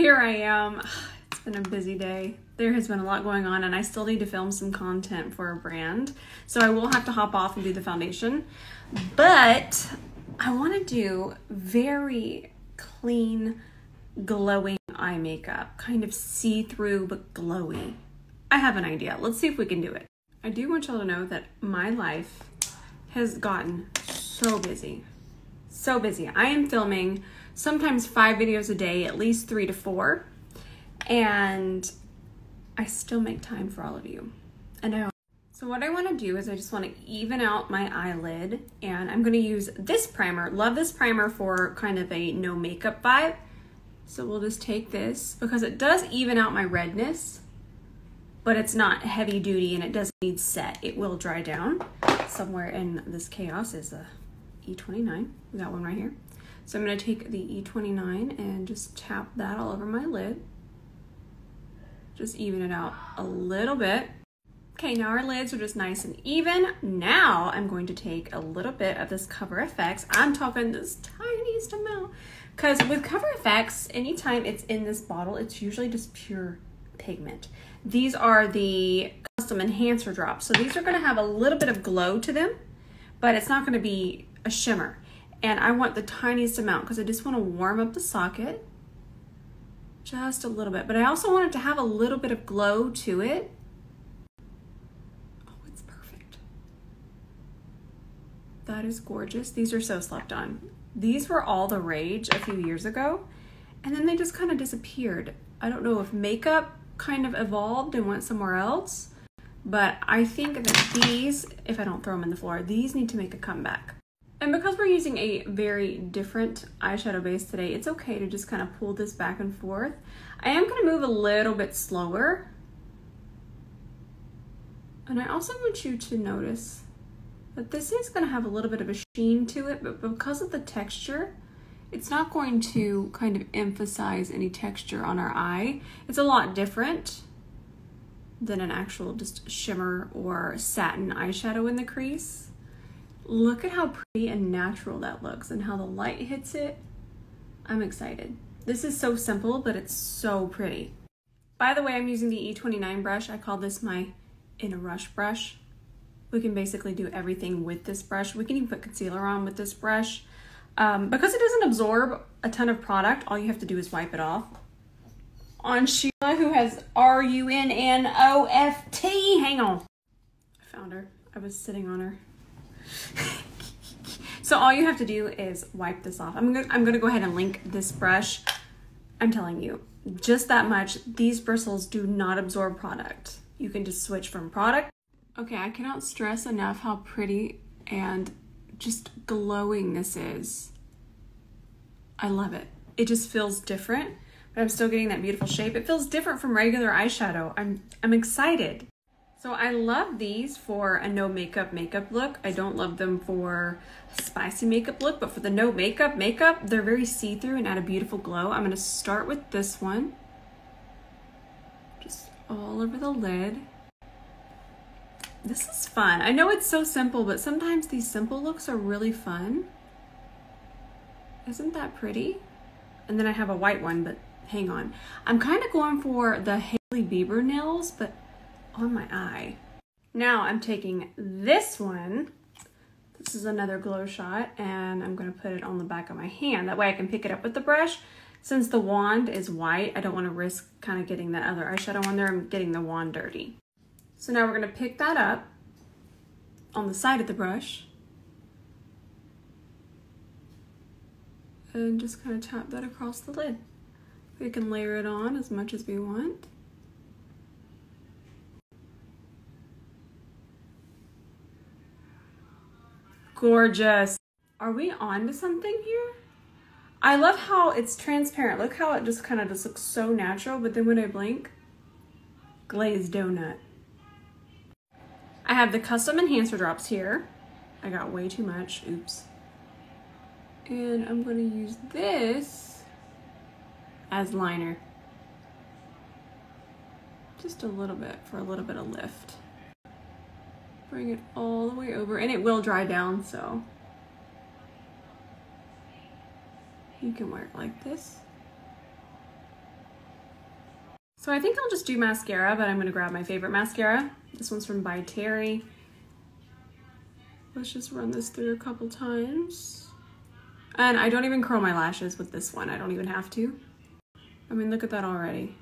here I am. It's been a busy day. There has been a lot going on and I still need to film some content for a brand. So I will have to hop off and do the foundation. But I want to do very clean, glowing eye makeup. Kind of see-through but glowy. I have an idea. Let's see if we can do it. I do want y'all to know that my life has gotten so busy. So busy. I am filming sometimes 5 videos a day, at least 3 to 4. And I still make time for all of you. I know. So what I want to do is I just want to even out my eyelid, and I'm going to use this primer. Love this primer for kind of a no makeup vibe. So we'll just take this because it does even out my redness, but it's not heavy duty and it doesn't need set. It will dry down. Somewhere in this chaos is a E29. We got one right here. So I'm going to take the E29 and just tap that all over my lid. Just even it out a little bit. Okay, now our lids are just nice and even. Now I'm going to take a little bit of this Cover FX. I'm talking this tiniest amount. Because with Cover FX, anytime it's in this bottle, it's usually just pure pigment. These are the custom enhancer drops. So these are going to have a little bit of glow to them, but it's not going to be a shimmer. And I want the tiniest amount because I just want to warm up the socket. Just a little bit, but I also want it to have a little bit of glow to it. Oh, it's perfect. That is gorgeous. These are so slept on. These were all the rage a few years ago, and then they just kind of disappeared. I don't know if makeup kind of evolved and went somewhere else, but I think that these, if I don't throw them in the floor, these need to make a comeback. And because we're using a very different eyeshadow base today, it's okay to just kind of pull this back and forth. I am going to move a little bit slower. And I also want you to notice that this is going to have a little bit of a sheen to it, but because of the texture, it's not going to kind of emphasize any texture on our eye. It's a lot different than an actual just shimmer or satin eyeshadow in the crease. Look at how pretty and natural that looks and how the light hits it. I'm excited. This is so simple, but it's so pretty. By the way, I'm using the E29 brush. I call this my In a Rush brush. We can basically do everything with this brush. We can even put concealer on with this brush. Because it doesn't absorb a ton of product, all you have to do is wipe it off. On Sheila, who has RUNNOFT. Hang on. I found her. I was sitting on her. So all you have to do is wipe this off. I'm gonna go ahead and link this brush. I'm telling you, just that much. These bristles do not absorb product. You can just switch from product. Okay, I cannot stress enough how pretty and just glowing this is. I love it. It just feels different, but I'm still getting that beautiful shape. It feels different from regular eyeshadow. I'm excited. So I love these for a no makeup look. I don't love them for a spicy makeup look, but for the no makeup, they're very see-through and add a beautiful glow. I'm gonna start with this one. Just all over the lid. This is fun. I know it's so simple, but sometimes these simple looks are really fun. Isn't that pretty? And then I have a white one, but hang on. I'm kind of going for the Hailey Bieber nails, but on my eye. Now I'm taking this one. This is another glow shot, and I'm gonna put it on the back of my hand. That way I can pick it up with the brush. Since the wand is white, I don't wanna risk kind of getting that other eyeshadow on there. I'm getting the wand dirty. So now we're gonna pick that up on the side of the brush and just kind of tap that across the lid. We can layer it on as much as we want. Gorgeous. Are we on to something here? I love how it's transparent. Look how it just kind of just looks so natural, but then when I blink, glazed donut. I have the custom enhancer drops here. I got way too much, oops. And I'm gonna use this as liner. Just a little bit for a little bit of lift. Bring it all the way over, and it will dry down, so you can wear it like this. So I think I'll just do mascara, but I'm gonna grab my favorite mascara. This one's from By Terry. Let's just run this through a couple times. And I don't even curl my lashes with this one. I don't even have to. I mean, look at that already.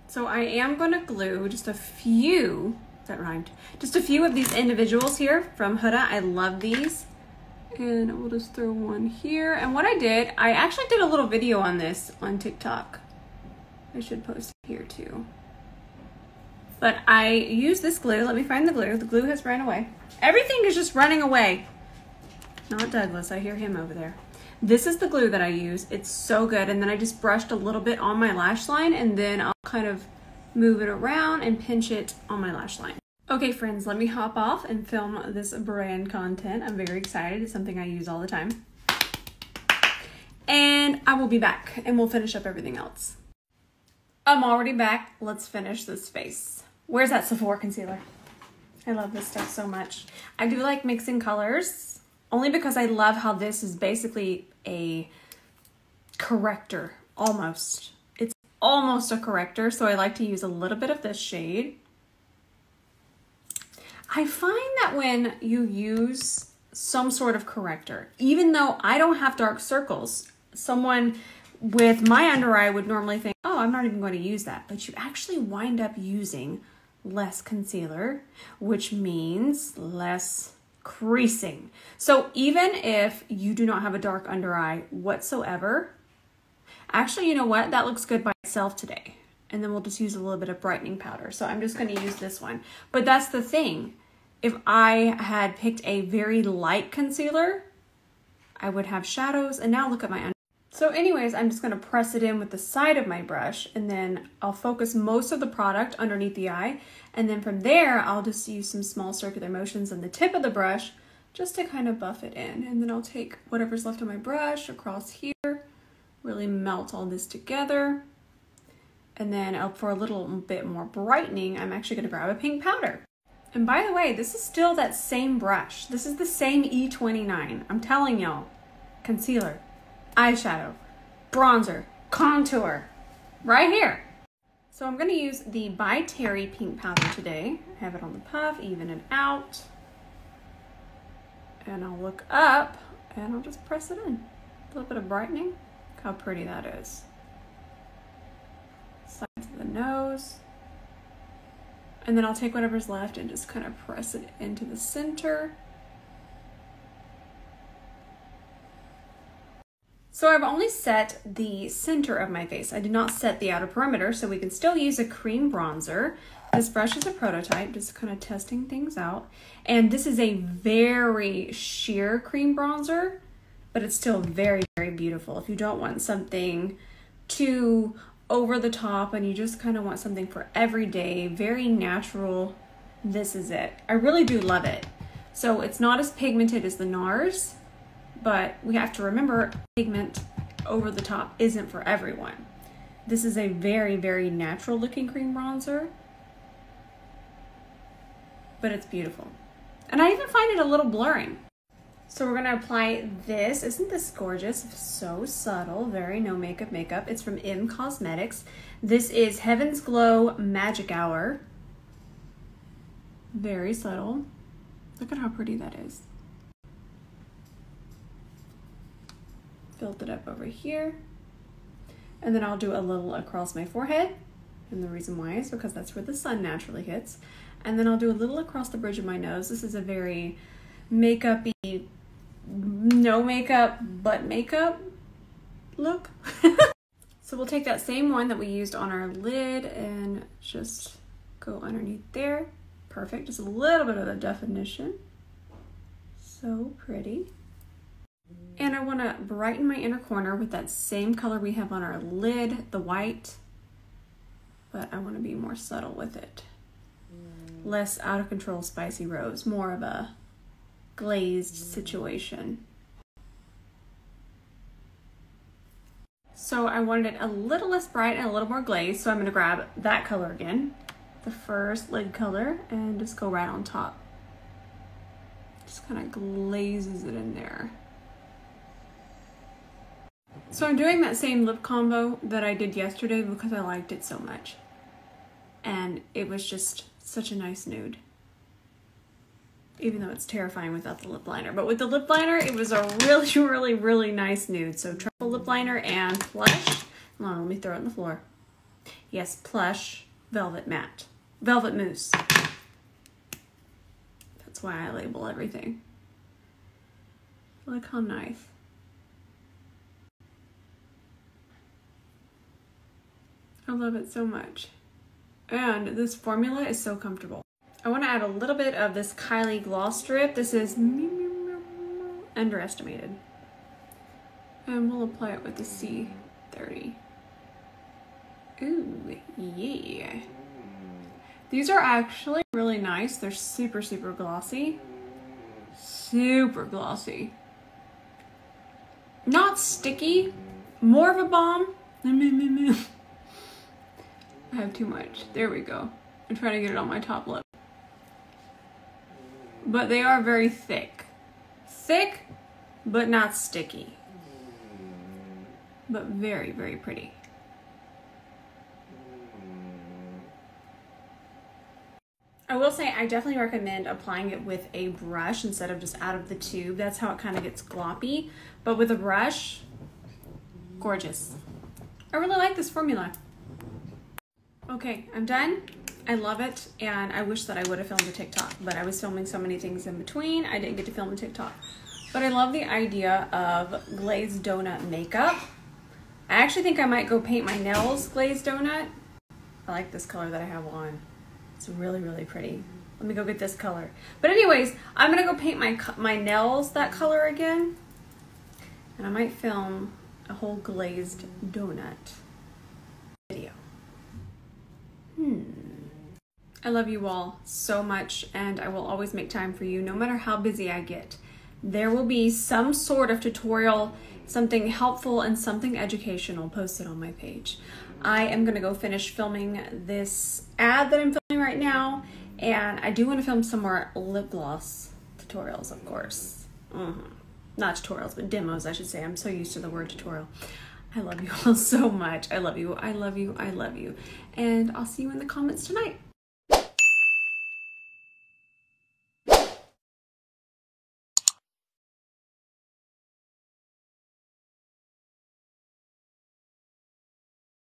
So I am gonna glue just a few, that rhymed, just a few of these individuals here from Huda. I love these. And we'll just throw one here. And what I did, I actually did a little video on this on TikTok. I should post it here too. But I use this glue. Let me find the glue. The glue has ran away. Everything is just running away. Not Douglas, I hear him over there. This is the glue that I use. It's so good. And then I just brushed a little bit on my lash line, and then I'll kind of move it around and pinch it on my lash line. Okay friends, let me hop off and film this brand content. I'm very excited. It's something I use all the time. And I will be back and we'll finish up everything else. I'm already back. Let's finish this face. Where's that Sephora concealer? I love this stuff so much. I do like mixing colors only because I love how this is basically a corrector, almost. It's almost a corrector, so I like to use a little bit of this shade. I find that when you use some sort of corrector, even though I don't have dark circles, someone with my under eye would normally think, oh, I'm not even going to use that. But you actually wind up using less concealer, which means less creasing. So even if you do not have a dark under eye whatsoever, actually, you know what? That looks good by itself today. And then we'll just use a little bit of brightening powder. So I'm just going to use this one. But that's the thing. If I had picked a very light concealer, I would have shadows. And now look at my under. So anyways, I'm just going to press it in with the side of my brush, and then I'll focus most of the product underneath the eye. And then from there, I'll just use some small circular motions on the tip of the brush just to kind of buff it in. And then I'll take whatever's left on my brush across here, really melt all this together. And then for a little bit more brightening, I'm actually going to grab a pink powder. And by the way, this is still that same brush. This is the same E29. I'm telling y'all, concealer, eyeshadow, bronzer, contour, right here. So I'm going to use the By Terry pink powder today. I have it on the puff, even it out. And I'll look up and I'll just press it in. A little bit of brightening. Look how pretty that is. Sides of the nose. And then I'll take whatever's left and just kind of press it into the center. So I've only set the center of my face. I did not set the outer perimeter, so we can still use a cream bronzer. This brush is a prototype, just kind of testing things out. And this is a very sheer cream bronzer, but it's still very, very beautiful. If you don't want something too over the top and you just kind of want something for every day, very natural, this is it. I really do love it. So it's not as pigmented as the NARS, but we have to remember pigment over the top isn't for everyone. This is a very, very natural looking cream bronzer, but it's beautiful. And I even find it a little blurring. So we're gonna apply this. Isn't this gorgeous? So subtle, very no makeup makeup. It's from M Cosmetics. This is Heaven's Glow Magic Hour. Very subtle. Look at how pretty that is. Filled it up over here. And then I'll do a little across my forehead. And the reason why is because that's where the sun naturally hits. And then I'll do a little across the bridge of my nose. This is a very makeup-y, no makeup, but makeup look. So we'll take that same one that we used on our lid and just go underneath there. Perfect, just a little bit of the definition. So pretty. And I want to brighten my inner corner with that same color we have on our lid, the white, but I want to be more subtle with it. Less out of control spicy rose, more of a glazed situation. So I wanted it a little less bright and a little more glazed, so I'm going to grab that color again, the first lid color, and just go right on top. Just kind of glazes it in there. So I'm doing that same lip combo that I did yesterday because I liked it so much. And it was just such a nice nude. Even though it's terrifying without the lip liner. But with the lip liner, it was a really, really, really nice nude. So truffle lip liner and plush. Hold on, let me throw it on the floor. Yes, plush, velvet matte. Velvet mousse. That's why I label everything. Look how nice. I love it so much. And this formula is so comfortable. I want to add a little bit of this Kylie gloss strip. This is Underestimated. And we'll apply it with the C30. Ooh, yeah. These are actually really nice. They're super, super glossy. Super glossy. Not sticky. More of a balm. I have too much. There we go. I'm trying to get it on my top lip. But they are very thick. Thick, but not sticky. But very, very pretty. I will say I definitely recommend applying it with a brush instead of just out of the tube. That's how it kind of gets gloppy. But with a brush, gorgeous. I really like this formula. Okay, I'm done. I love it, and I wish that I would have filmed a TikTok, but I was filming so many things in between, I didn't get to film a TikTok. But I love the idea of glazed donut makeup. I actually think I might go paint my nails glazed donut. I like this color that I have on. It's really, really pretty. Let me go get this color. But anyways, I'm gonna go paint my nails that color again, and I might film a whole glazed donut video. I love you all so much, and I will always make time for you no matter how busy I get. There will be some sort of tutorial, something helpful and something educational posted on my page. I am gonna go finish filming this ad that I'm filming right now, and I do want to film some more lip gloss tutorials, of course. Not tutorials, but demos, I should say. I'm so used to the word tutorial. I love you all so much. I love you, I love you, I love you. And I'll see you in the comments tonight.